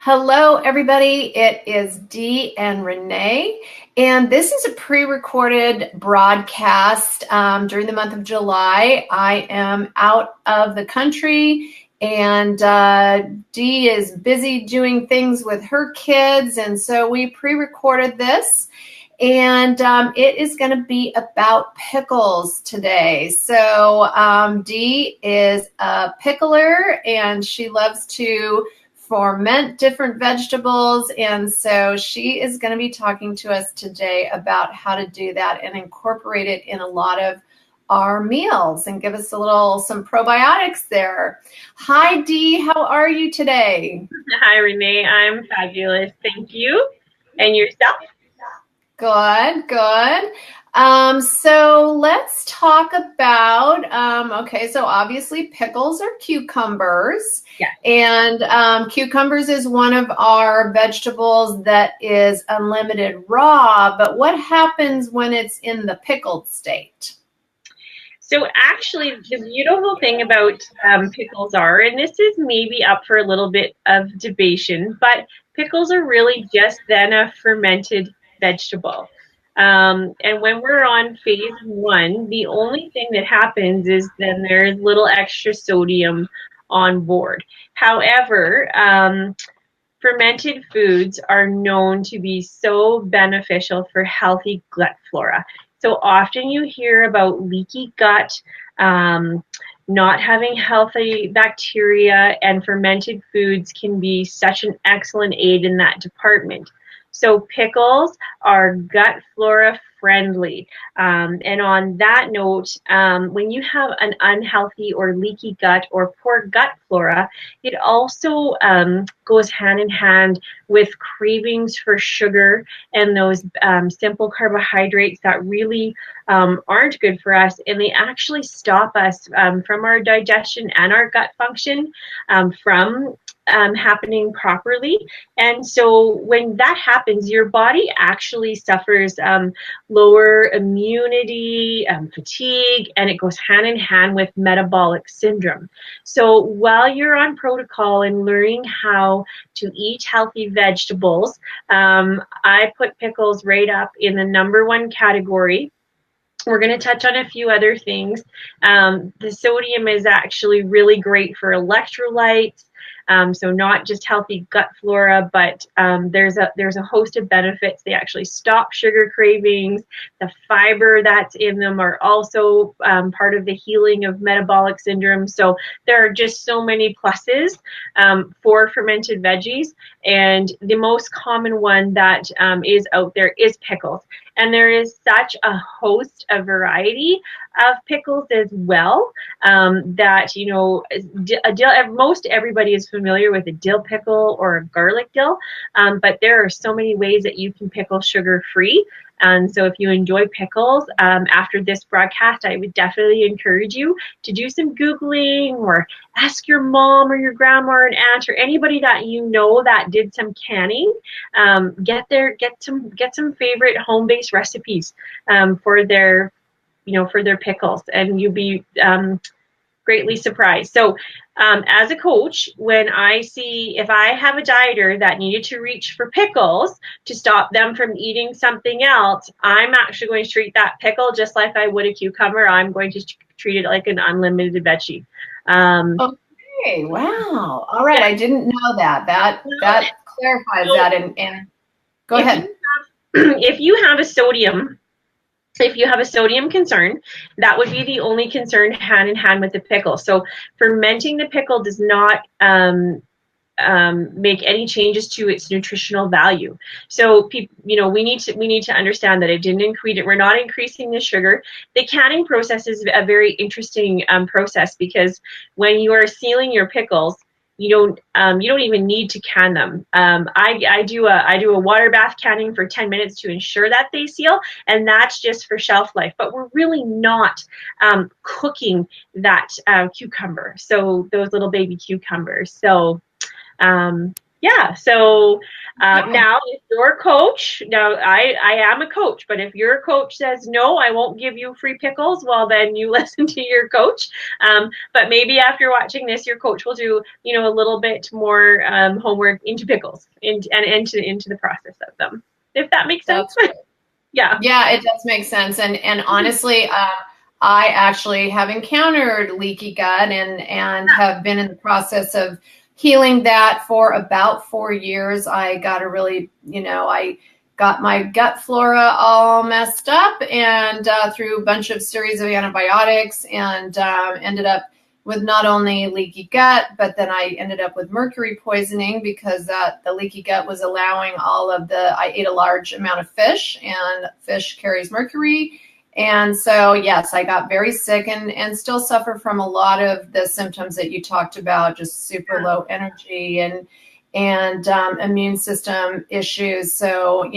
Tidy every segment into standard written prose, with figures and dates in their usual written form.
Hello, everybody. It is Dee and Renee, and this is a pre-recorded broadcast during the month of July. I am out of the country, and Dee is busy doing things with her kids, and so we pre-recorded this. And it is going to be about pickles today. So Dee is a pickler, and she loves to ferment different vegetables. And so she is going to be talking to us today about how to do that and incorporate it in a lot of our meals and give us some probiotics there. Hi, Dee. How are you today? Hi, Renee. I'm fabulous. Thank you. And yourself? Good, good. So let's talk about, okay, so obviously pickles are cucumbers. Yeah. And cucumbers is one of our vegetables that is unlimited raw, but what happens when it's in the pickled state? So actually, the beautiful thing about pickles are, and this is maybe up for a little bit of debation, but pickles are really just then a fermented vegetable. And when we're on phase one, the only thing that happens is then there's little extra sodium on board. However, fermented foods are known to be so beneficial for healthy gut flora. So often you hear about leaky gut, not having healthy bacteria, and fermented foods can be such an excellent aid in that department. So pickles are gut flora friendly. And on that note, when you have an unhealthy or leaky gut or poor gut flora, it also goes hand in hand with cravings for sugar and those simple carbohydrates that really aren't good for us, and they actually stop us from our digestion and our gut function from happening properly. And so when that happens, your body actually suffers lower immunity, fatigue, and it goes hand in hand with metabolic syndrome. So while you're on protocol and learning how to eat healthy vegetables, I put pickles right up in the number one category. We're going to touch on a few other things. The sodium is actually really great for electrolytes. So not just healthy gut flora, but there's a host of benefits. They actually stop sugar cravings. The fiber that's in them are also part of the healing of metabolic syndrome. So there are just so many pluses for fermented veggies. And the most common one that is out there is pickles. And there is such a host of variety of pickles as well that, you know, most everybody is familiar with a dill pickle or a garlic dill, but there are so many ways that you can pickle sugar-free. And so if you enjoy pickles, after this broadcast, I would definitely encourage you to do some Googling or ask your mom or your grandma or an aunt or anybody that you know that did some canning. Get some favorite home-based recipes for their pickles, and you'll be greatly surprised. So as a coach, when if I have a dieter that needed to reach for pickles to stop them from eating something else, I'm actually going to treat that pickle just like I would a cucumber. I'm going to treat it like an unlimited veggie. Okay, wow. All right, I didn't know that. That clarifies that. And go ahead. If you have a sodium concern, that would be the only concern hand in hand with the pickle. So fermenting the pickle does not make any changes to its nutritional value. So we need to understand that it didn't increase it. We're not increasing the sugar. The canning process is a very interesting process, because when you are sealing your pickles, you don't even need to can them. I do a water bath canning for 10 minutes to ensure that they seal, and that's just for shelf life. But we're really not cooking that cucumber. So those little baby cucumbers. So Yeah, so now if your coach, now I am a coach, but if your coach says no, I won't give you free pickles, well then you listen to your coach. But maybe after watching this, your coach will do, a little bit more homework into pickles and into the process of them, if that makes sense. That's right. Yeah. Yeah, it does make sense. And honestly, I actually have encountered leaky gut and have been in the process of healing that for about 4 years. I got a really, I got my gut flora all messed up and through a bunch of series of antibiotics and ended up with not only leaky gut, but then I ended up with mercury poisoning because the leaky gut was allowing I ate a large amount of fish, and fish carries mercury. And so, yes, I got very sick and still suffer from a lot of the symptoms that you talked about, just super low energy and immune system issues. So,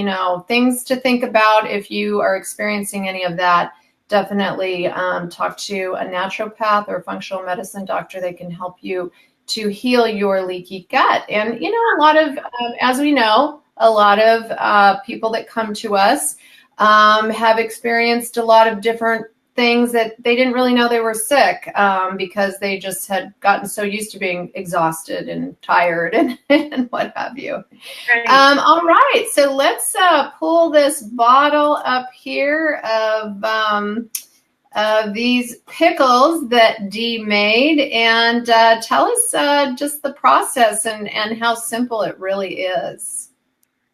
things to think about if you are experiencing any of that. Definitely talk to a naturopath or a functional medicine doctor. They can help you to heal your leaky gut. And, a lot of, as we know, a lot of people that come to us have experienced a lot of different things that they didn't really know they were sick because they just had gotten so used to being exhausted and tired and what have you. Right. All right, so let's pull this bottle up here of these pickles that Dee made and tell us just the process and how simple it really is.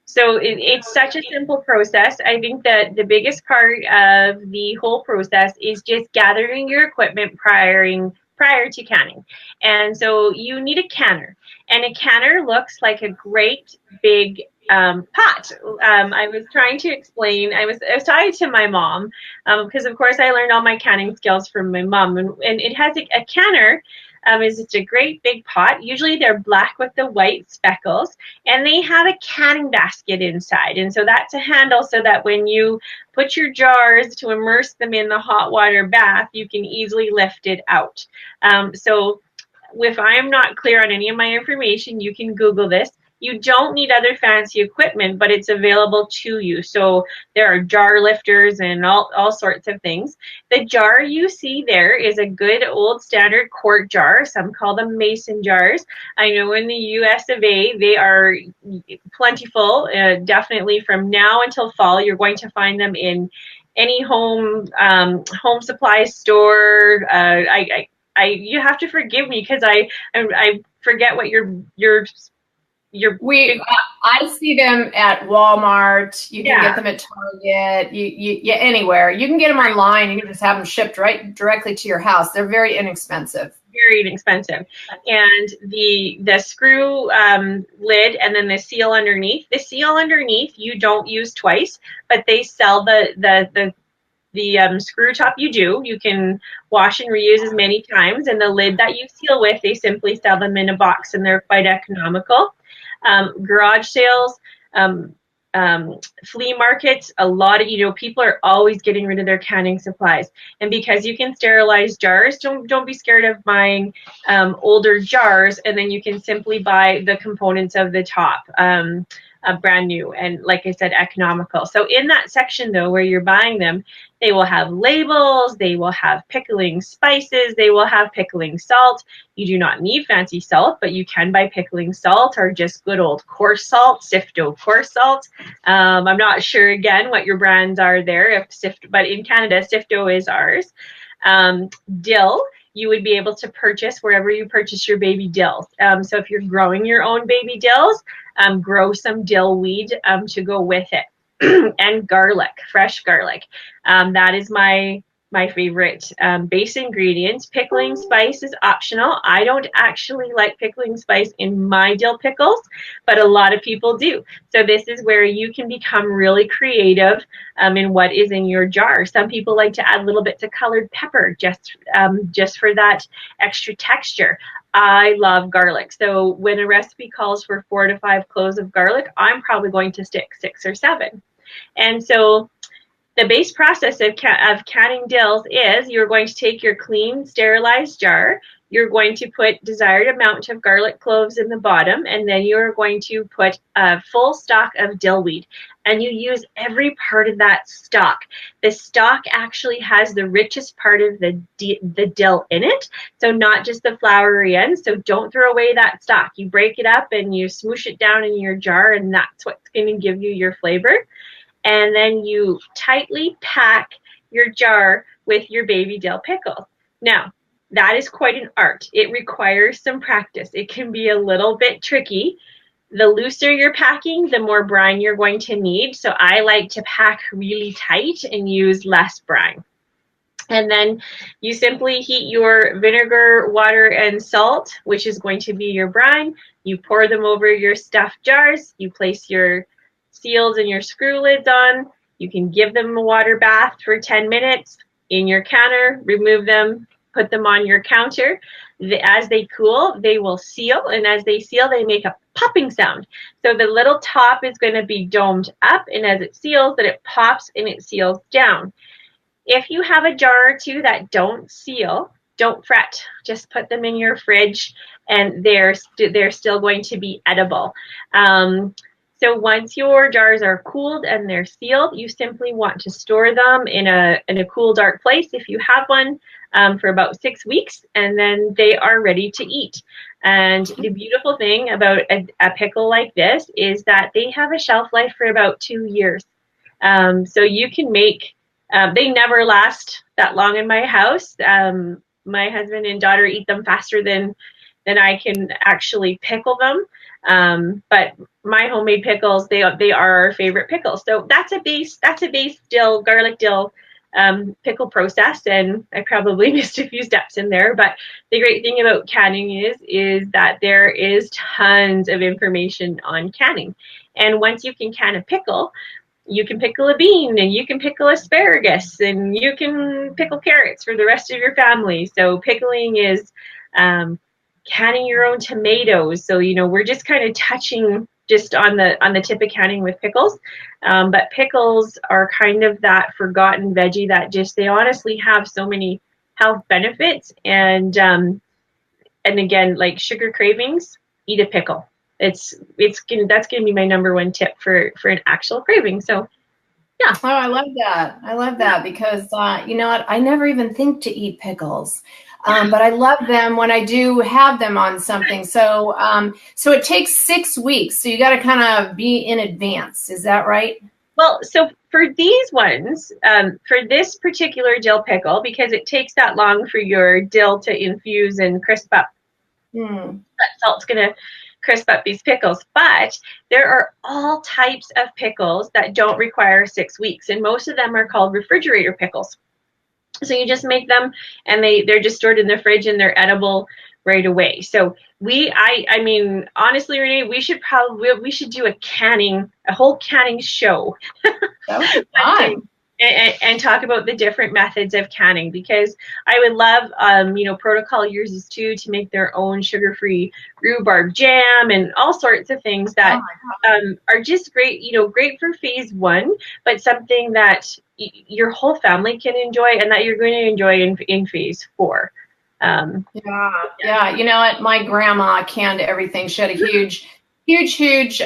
So it's such a simple process. I think that the biggest part of the whole process is just gathering your equipment prior to canning. And so you need a canner. And a canner looks like a great big pot. I was trying to explain, I was talking to my mom, because of course I learned all my canning skills from my mom. And it has a canner. Is just a great big pot. Usually they're black with the white speckles, and they have a canning basket inside. And so that's a handle so that when you put your jars to immerse them in the hot water bath, you can easily lift it out. So if I'm not clear on any of my information, you can Google this. You don't need other fancy equipment, but it's available to you. So there are jar lifters and all sorts of things. The jar you see there is a good old standard quart jar. Some call them mason jars. I know in the US of A, they are plentiful. Definitely from now until fall, you're going to find them in any home supply store. You have to forgive me because I forget what I see them at Walmart. You can get them at Target. Anywhere. You can get them online. You can just have them shipped directly to your house. They're very inexpensive. Very inexpensive. And the screw lid and then the seal underneath. The seal underneath you don't use twice, but they sell the screw top you do. You can wash and reuse as many times. And the lid that you seal with, they simply sell them in a box and they're quite economical. Garage sales, flea markets, a lot of, people are always getting rid of their canning supplies. And because you can sterilize jars, don't be scared of buying older jars, and then you can simply buy the components of the top. Brand new and, like I said, economical. So in that section though where you're buying them, they will have labels, they will have pickling spices, they will have pickling salt. You do not need fancy salt, but you can buy pickling salt or just good old coarse salt, Sifto coarse salt. I'm not sure again what your brands are there, but in Canada, Sifto is ours. Dill, you would be able to purchase wherever you purchase your baby dills. So if you're growing your own baby dills, grow some dill weed to go with it. And garlic, fresh garlic. That is my favorite base ingredients. Pickling spice is optional. I don't actually like pickling spice in my dill pickles, but a lot of people do. So this is where you can become really creative in what is in your jar. Some people like to add little bits of colored pepper just for that extra texture. I love garlic. So when a recipe calls for 4 to 5 cloves of garlic, I'm probably going to stick 6 or 7. And so the base process of canning dills is you're going to take your clean, sterilized jar. you're going to put desired amount of garlic cloves in the bottom, and then you're going to put a full stalk of dill weed, and you use every part of that stalk. The stalk actually has the richest part of the dill in it, so not just the floury end. So don't throw away that stalk. You break it up and you smoosh it down in your jar, and that's what's going to give you your flavor. And then you tightly pack your jar with your baby dill pickles. Now, that is quite an art. It requires some practice. It can be a little bit tricky. The looser you're packing, the more brine you're going to need. So I like to pack really tight and use less brine. And then you simply heat your vinegar, water, and salt, which is going to be your brine. You pour them over your stuffed jars. You place your seals and your screw lids on. You can give them a water bath for 10 minutes in your canner, remove them, put them on your counter. As they cool, they will seal, and as they seal, they make a popping sound. So the little top is going to be domed up, and as it seals, then it pops and it seals down. If you have a jar or two that don't seal, don't fret. Just put them in your fridge, and they're still going to be edible. So once your jars are cooled and they're sealed, you simply want to store them in a cool, dark place if you have one for about 6 weeks, and then they are ready to eat. And the beautiful thing about a pickle like this is that they have a shelf life for about 2 years. So you can make, they never last that long in my house. My husband and daughter eat them faster than I can actually pickle them. But my homemade pickles, they are our favorite pickles. So that's a base dill, garlic dill pickle process, and I probably missed a few steps in there. But the great thing about canning is that there is tons of information on canning. And once you can can a pickle, you can pickle a bean, and you can pickle asparagus, and you can pickle carrots for the rest of your family. So pickling is canning your own tomatoes. So, we're just kind of touching just on the tip of canning with pickles. But pickles are kind of that forgotten veggie that they honestly have so many health benefits. And again, like sugar cravings, eat a pickle. That's gonna be my number one tip for an actual craving. So yeah. Oh, I love that. I love that because you know what? I never even think to eat pickles. But I love them when I do have them on something. So so it takes 6 weeks. So you got to kind of be in advance. Is that right? Well, so for these ones, for this particular dill pickle, because it takes that long for your dill to infuse and crisp up, that salt's going to crisp up these pickles. But there are all types of pickles that don't require 6 weeks, and most of them are called refrigerator pickles. So you just make them, and they're just stored in the fridge, and they're edible right away. So I mean, honestly, Renee, we should do a whole canning show. That would be fun. And talk about the different methods of canning, because I would love, Protocol uses to make their own sugar-free rhubarb jam and all sorts of things that are just great, great for phase 1, but something that your whole family can enjoy and that you're going to enjoy in phase 4. Yeah. You know what? My grandma canned everything. She had a huge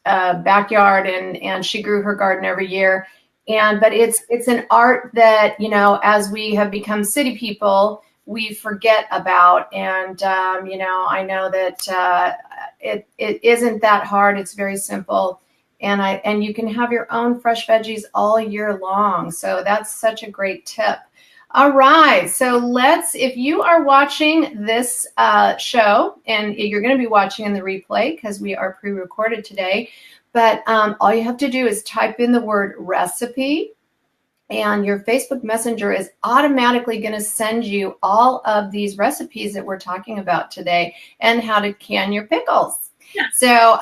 backyard, and she grew her garden every year. But it's an art that, as we have become city people, we forget about. And, I know that it isn't that hard. It's very simple. And you can have your own fresh veggies all year long. So that's such a great tip. All right. So if you are watching this show, and you're going to be watching in the replay because we are pre-recorded today, but all you have to do is type in the word recipe, and your Facebook Messenger is automatically going to send you all of these recipes that we're talking about today and how to can your pickles. Yeah. So,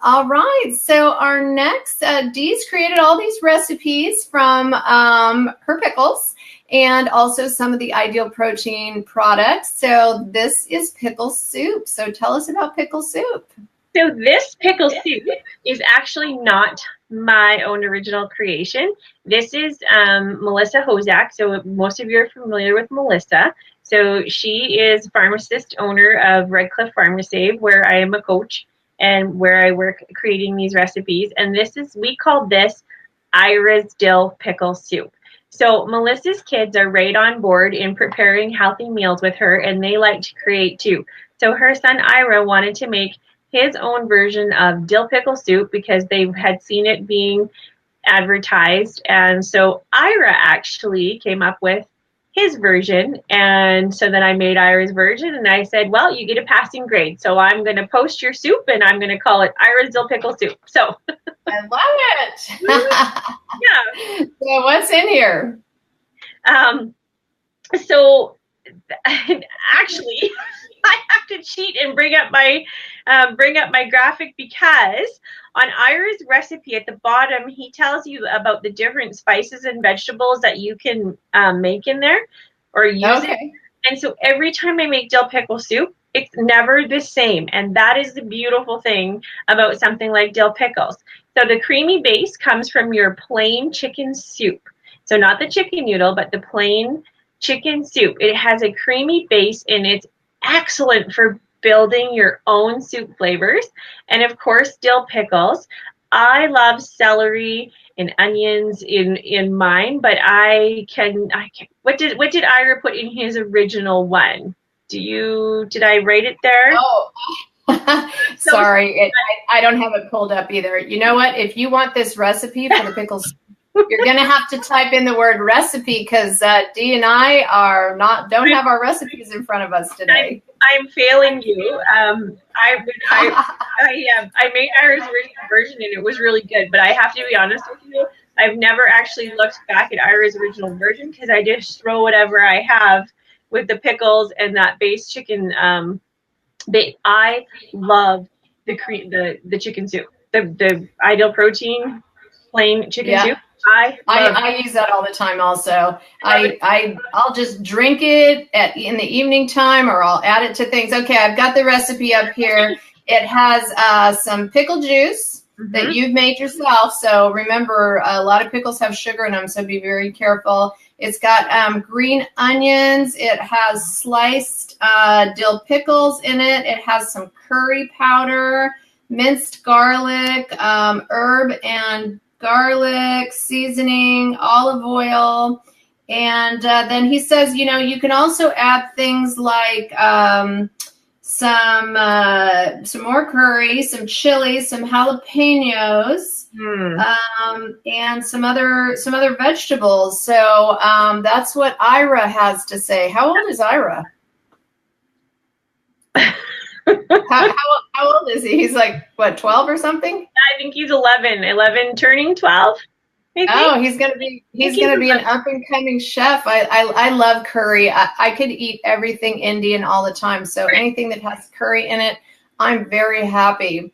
all right. So our next, Dee's created all these recipes from her pickles and also some of the Ideal Protein products. So this is Pickle Soup. So tell us about Pickle Soup. So this pickle soup is actually not my own original creation. This is Melissa Hozak. So most of you are familiar with Melissa. So she is pharmacist owner of Red Cliff Farm to Save, where I am a coach and where I work creating these recipes. And we call this Ira's Dill Pickle Soup. So Melissa's kids are right on board in preparing healthy meals with her, and they like to create too. So her son Ira wanted to make his own version of dill pickle soup because they had seen it being advertised. And so Ira actually came up with his version. And so then I made Ira's version and I said, well, you get a passing grade. So I'm going to post your soup and I'm going to call it Ira's Dill Pickle Soup. So I love it. yeah. So what's in here? So actually, I have to cheat and bring up my graphic because on Ira's recipe at the bottom, he tells you about the different spices and vegetables that you can make in there or use it. And so every time I make dill pickle soup, it's never the same. And that is the beautiful thing about something like dill pickles. So the creamy base comes from your plain chicken soup. So not the chicken noodle, but the plain chicken soup. It has a creamy base and it's excellent for building your own soup flavors. And of course, dill pickles. I love celery and onions in mine, but I can what did Ira put in his original one? Did I write it there? Oh, sorry. I don't have it pulled up either. You know what? If you want this recipe for the pickles, you're going to have to type in the word recipe because Dee and I don't have our recipes in front of us today. I'm failing you. I made Ira's original version and it was really good, but I have to be honest with you, I've never actually looked back at Ira's original version because I just throw whatever I have with the pickles and that base chicken. I love the chicken soup, the Ideal Protein plain chicken soup. I use that all the time also. I'll just drink it in the evening time or I'll add it to things. Okay, I've got the recipe up here. It has some pickle juice that you've made yourself. So remember, a lot of pickles have sugar in them, so be very careful. It's got green onions. It has sliced dill pickles in it. It has some curry powder, minced garlic, herb and garlic, seasoning, olive oil. And then he says, you can also add things like some more curry, some chili, some jalapenos, and some other vegetables. So that's what Ira has to say. How old is Ira? How old is he? He's like, what, 12 or something? I think he's 11 turning 12. Oh, he's gonna be an up and coming chef. I love curry. I could eat everything Indian all the time. So anything that has curry in it, I'm very happy.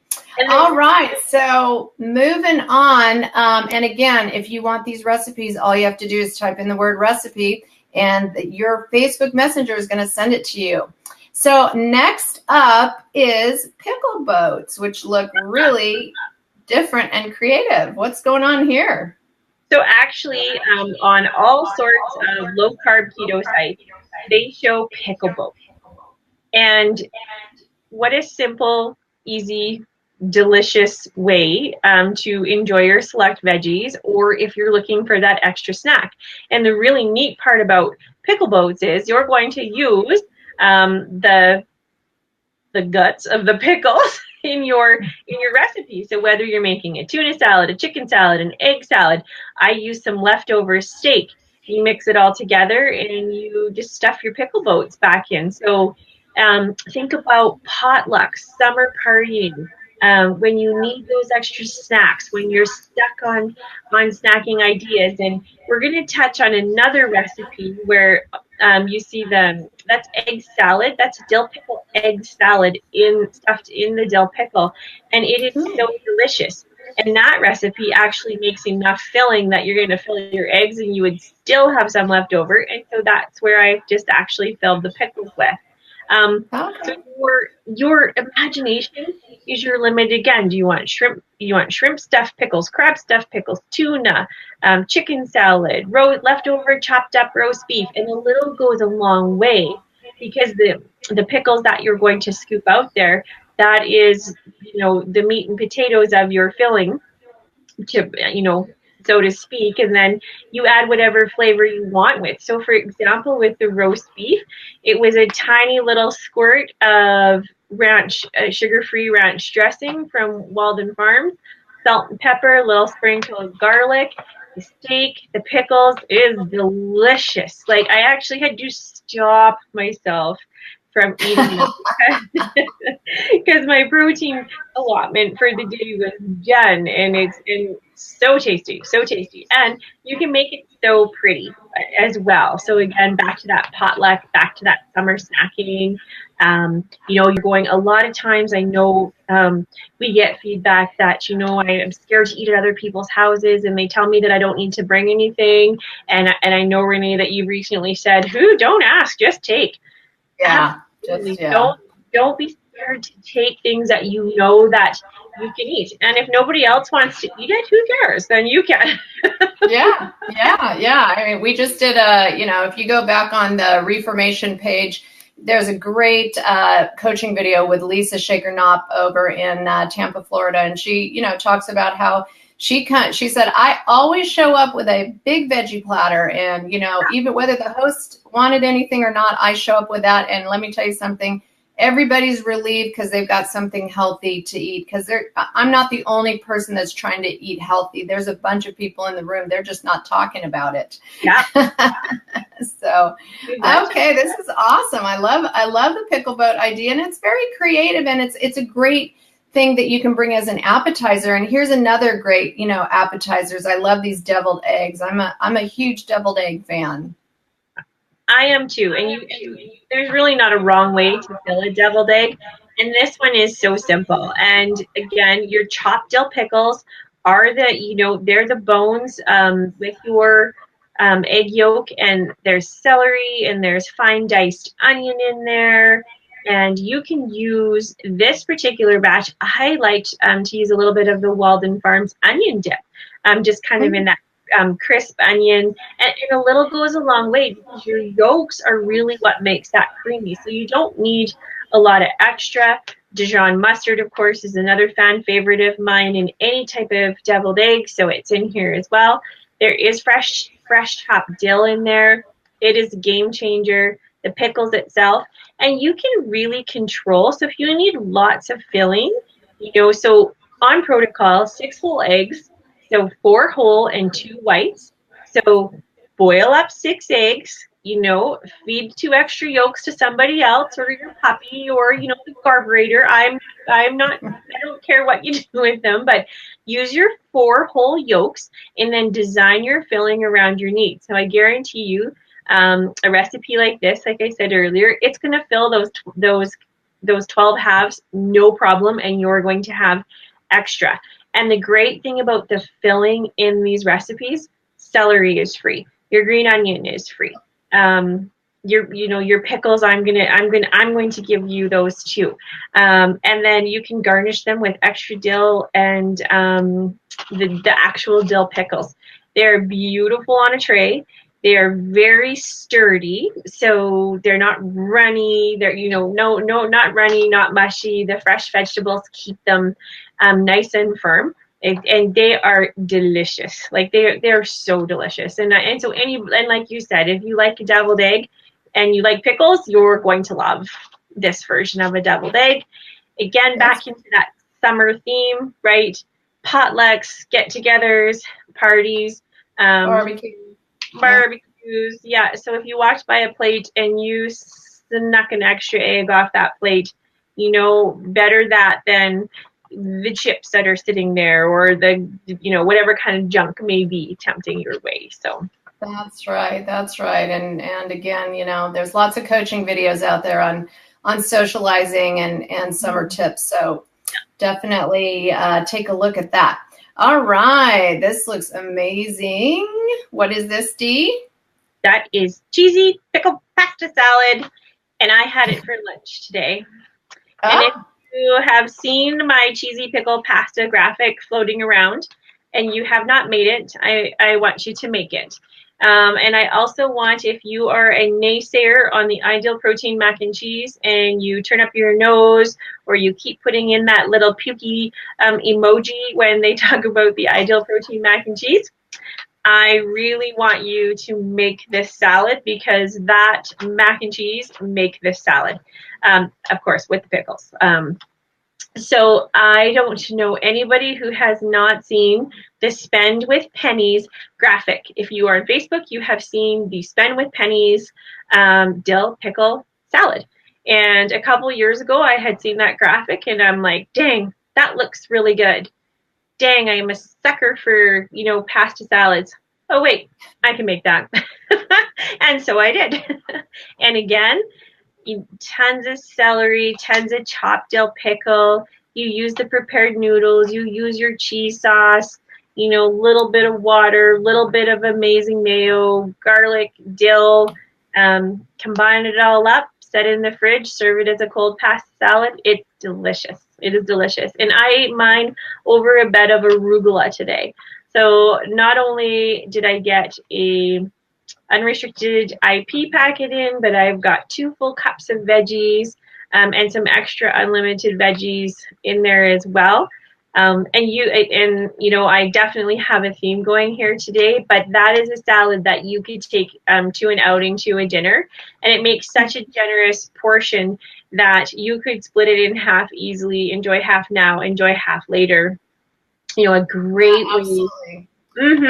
All right, so moving on. And again, if you want these recipes, all you have to do is type in the word recipe, and your Facebook Messenger is going to send it to you. So next up is Pickle Boats, which look really different and creative. What's going on here? So actually, on all sorts of low-carb keto sites, they show Pickle Boats. And what a simple, easy, delicious way to enjoy your select veggies, or if you're looking for that extra snack. And the really neat part about Pickle Boats is you're going to use the guts of the pickles in your recipe. So whether you're making a tuna salad, a chicken salad, an egg salad, I use some leftover steak. You mix it all together and you just stuff your pickle boats back in. So think about potlucks, summer partying, when you need those extra snacks, when you're stuck on snacking ideas. And we're going to touch on another recipe where you see that's egg salad. That's dill pickle egg salad stuffed in the dill pickle. And it is so delicious. And that recipe actually makes enough filling that you're going to fill your eggs and you would still have some left over. And so that's where I just actually filled the pickles with. So your imagination is your limit again. Do you want shrimp? You want shrimp stuffed pickles, crab stuffed pickles, tuna, chicken salad, leftover chopped up roast beef, and a little goes a long way because the pickles that you're going to scoop out there, that is, the meat and potatoes of your filling, to so to speak, and then you add whatever flavor you want with. So for example, with the roast beef, it was a tiny little squirt of ranch, sugar-free ranch dressing from Walden Farms, salt and pepper, a little sprinkle of garlic, the steak, the pickles. Is delicious. Like, I actually had to stop myself from eating them because my protein allotment for the day was done, and it's so tasty, so tasty. And you can make it so pretty as well. So again, back to that potluck, back to that summer snacking. You're going, a lot of times I know we get feedback that, I am scared to eat at other people's houses, and they tell me that I don't need to bring anything. And I know, Renee, that you recently said, "Who, don't ask, just take." Yeah. Absolutely. Don't be scared to take things that you know that you can eat. And if nobody else wants to eat it, who cares? Then you can. Yeah. I mean, we just did if you go back on the Reformation page, there's a great coaching video with Lisa Shaker Knopp over in Tampa, Florida. And she, talks about how she said, I always show up with a big veggie platter. And, even whether the host wanted anything or not, I show up with that. And let me tell you something, everybody's relieved because they've got something healthy to eat. Because I'm not the only person that's trying to eat healthy. There's a bunch of people in the room. They're just not talking about it. Yeah. So, okay, this is awesome. I love the pickle boat idea, and it's very creative, and it's a great thing that you can bring as an appetizer. And here's another great, appetizers. I love these deviled eggs. I'm a huge deviled egg fan. I am too. And there's really not a wrong way to fill a deviled egg. And this one is so simple. And again, your chopped dill pickles are they're the bones with your egg yolk, and there's celery, and there's fine diced onion in there. And you can use this particular batch. I liked to use a little bit of the Walden Farms onion dip, just kind of in that crisp onion, and a little goes a long way, because your yolks are really what makes that creamy. So you don't need a lot of extra. Dijon mustard, of course, is another fan favorite of mine in any type of deviled egg, so it's in here as well. There is fresh chopped dill in there. It is a game changer. The pickles itself, and you can really control. So if you need lots of filling, so on protocol, 6 whole eggs, so 4 whole and 2 whites. So boil up 6 eggs, feed 2 extra yolks to somebody else, or your puppy, or the carburetor. I don't care what you do with them, but use your 4 whole yolks, and then design your filling around your needs. So I guarantee you, a recipe like this, like I said earlier, it's going to fill those 12 halves, no problem, and you're going to have extra. And the great thing about the filling in these recipes, celery is free. Your green onion is free. Your pickles, I'm going to give you those too. And then you can garnish them with extra dill and the actual dill pickles. They're beautiful on a tray. They're very sturdy, so they're not runny. They're not runny, not mushy. The fresh vegetables keep them nice and firm, and they are delicious. Like they're so delicious. And so like you said, if you like a deviled egg and you like pickles, you're going to love this version of a deviled egg. Again, back into that summer theme, right? Potlucks, get-togethers, parties, barbecues. Yeah. So if you walked by a plate and you snuck an extra egg off that plate, better that than the chips that are sitting there, or the whatever kind of junk may be tempting your way. So that's right. And again, there's lots of coaching videos out there on socializing and summer tips. So definitely take a look at that. All right, this looks amazing. What is this, Dee? That is cheesy pickle pasta salad, and I had it for lunch today. Oh. And if you have seen my cheesy pickle pasta graphic floating around and you have not made it, I want you to make it. And I also want, if you are a naysayer on the ideal protein mac and cheese and you turn up your nose or you keep putting in that little pukey emoji when they talk about the ideal protein mac and cheese, I really want you to make this salad, because that mac and cheese make this salad, of course, with the pickles. So I don't know anybody who has not seen the Spend with Pennies graphic. If you are on Facebook, you have seen the Spend with Pennies dill pickle salad. And a couple years ago, I had seen that graphic, and I'm like, dang, that looks really good. Dang, I am a sucker for, pasta salads. Oh, wait, I can make that. And so I did. And again, tons of celery, tons of chopped dill pickle. You use the prepared noodles. You use your cheese sauce. Little bit of water, little bit of amazing mayo, garlic, dill. Combine it all up. Set it in the fridge. Serve it as a cold pasta salad. It's delicious. It is delicious. And I ate mine over a bed of arugula today. So not only did I get a unrestricted IP packet in, but I've got 2 full cups of veggies and some extra unlimited veggies in there as well. I definitely have a theme going here today, but that is a salad that you could take to an outing, to a dinner, and it makes such a generous portion that you could split it in half easily, enjoy half now, enjoy half later. A great Absolutely. Mm-hmm.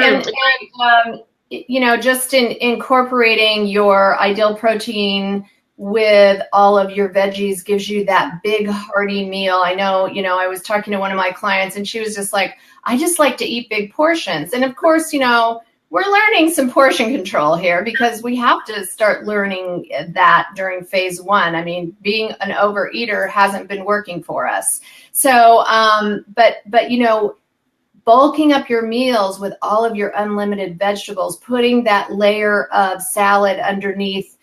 And just in incorporating your ideal protein with all of your veggies gives you that big hearty meal. I know, I was talking to one of my clients and she was just like, I just like to eat big portions. And of course, we're learning some portion control here because we have to start learning that during phase 1. I mean, being an overeater hasn't been working for us. So, but bulking up your meals with all of your unlimited vegetables, putting that layer of salad underneath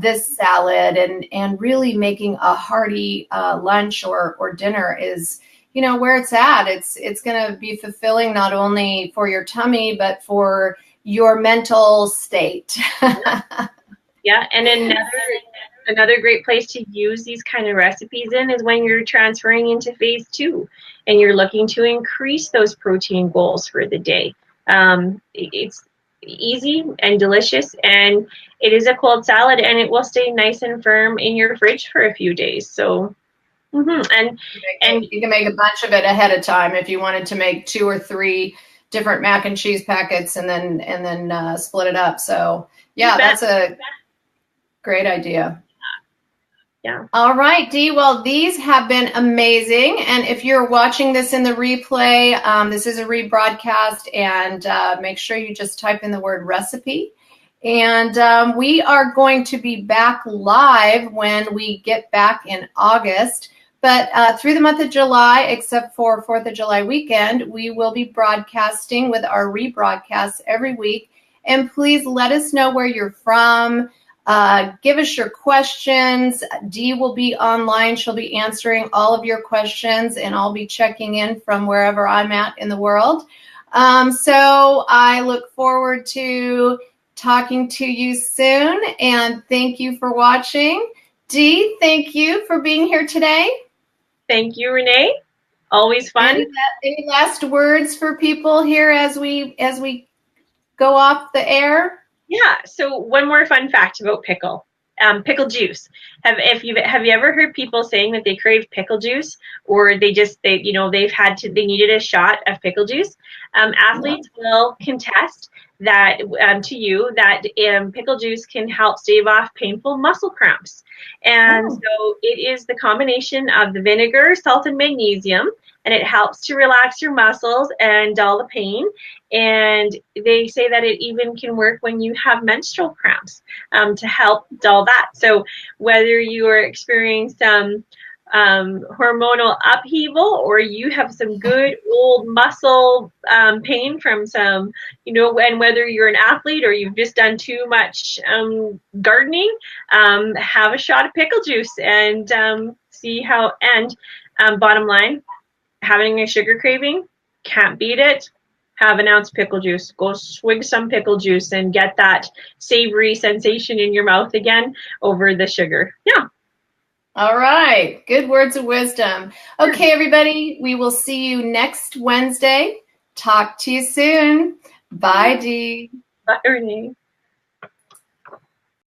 this salad, and really making a hearty lunch or dinner is, where it's at. It's going to be fulfilling not only for your tummy, but for your mental state. Yeah, and another great place to use these kind of recipes in is when you're transferring into phase 2 and you're looking to increase those protein goals for the day. It's easy and delicious, and it is a cold salad, and it will stay nice and firm in your fridge for a few days. So, and you can make a bunch of it ahead of time if you wanted to make 2 or 3 different mac and cheese packets and then split it up. So yeah, that's a great idea. Yeah. All right, Dee. Well, these have been amazing. And if you're watching this in the replay, this is a rebroadcast, and make sure you just type in the word recipe. And we are going to be back live when we get back in August. But through the month of July, except for 4th of July weekend, we will be broadcasting with our rebroadcasts every week. And please let us know where you're from. Give us your questions. Dee will be online. She'll be answering all of your questions, and I'll be checking in from wherever I'm at in the world. So I look forward to talking to you soon, and thank you for watching. Dee, thank you for being here today. Thank you, Renee. Always fun. Any last words for people here as we go off the air? Yeah. So one more fun fact about pickle juice. Have you ever heard people saying that they crave pickle juice, or they needed a shot of pickle juice? Athletes will contest that to you that pickle juice can help stave off painful muscle cramps. And so it is the combination of the vinegar, salt, and magnesium, and it helps to relax your muscles and dull the pain. And they say that it even can work when you have menstrual cramps to help dull that. So whether you are experiencing some hormonal upheaval, or you have some good old muscle pain from some, and whether you're an athlete or you've just done too much gardening, have a shot of pickle juice and see how. And bottom line, having a sugar craving, can't beat it. have an ounce pickle juice. Go swig some pickle juice and get that savory sensation in your mouth again over the sugar. Yeah. All right. Good words of wisdom. Okay, everybody. We will see you next Wednesday. Talk to you soon. Bye, Dee. Bye, Renee.